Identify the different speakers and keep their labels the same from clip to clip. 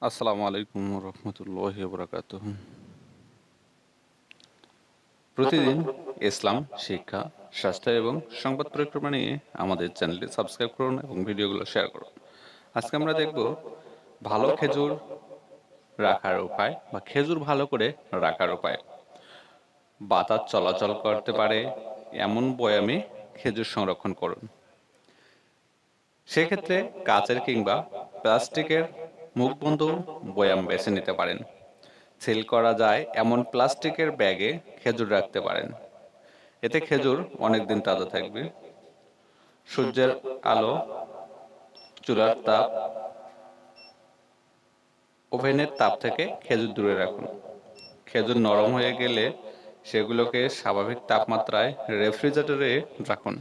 Speaker 1: আসসালামু আলাইকুম রহমতুল্লাহি বারাকাতুহ। প্রতিদিন ইসলাম শিক্ষা, স্বাস্থ্য এবং সংবাদ পরিক্রমা নিয়ে আমাদের চ্যানেলটি সাবস্ক্রাইব করুন এবং ভিডিওগুলো শেয়ার করুন। আজকে আমরা দেখব ভালো খেজুর রাখার উপায় বা খেজুর ভালো করে রাখার উপায়। বাতাস চলাচল করতে পারে এমন বয়ামে খেজুর সংরক্ষণ করুন। সেক্ষেত্রে কাচের কিংবা প্লাস্টিকের মুখবন্ধ বয়াম বেছে নিতে পারেন। সিল করা যায় এমন প্লাস্টিকের ব্যাগে খেজুর রাখতে পারেন। এতে খেজুর অনেকদিন তাজা থাকবে। সূর্যের আলো, চুলার তাপ, ওভেনের তাপ থেকে খেজুর দূরে রাখুন। খেজুর নরম হয়ে গেলে সেগুলোকে স্বাভাবিক তাপমাত্রায় রেফ্রিজারেটরে রাখুন।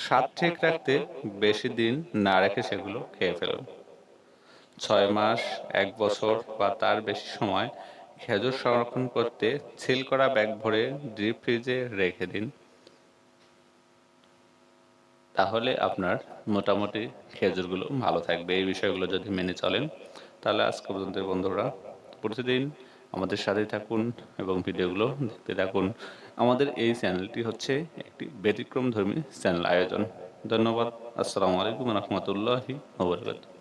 Speaker 1: স্বাদ ঠিক রাখতে বেশি দিন না রেখে সেগুলো খেয়ে ফেলুন। 6 মাস, 1 বছর বা তার বেশি সময় খেজুর সংরক্ষণ করতে সিল করা ব্যাগ ভরে ডিপ ফ্রিজে রেখে দিন। তাহলে আপনার মোটামুটি খেজুরগুলো ভালো থাকবে। এই বিষয়গুলো যদি মেনে চলেন, তাহলে আজকে পর্যন্ত বন্ধুরা প্রতিদিন আমাদের সাথেই থাকুন এবং ভিডিওগুলো দেখতে থাকুন। আমাদের এই চ্যানেলটি হচ্ছে একটি ব্যতিক্রমধর্মী চ্যানেল আয়োজন। ধন্যবাদ। আসসালামু আলাইকুম রহমতুল্লাহি ওয়া বারাকাতুহু।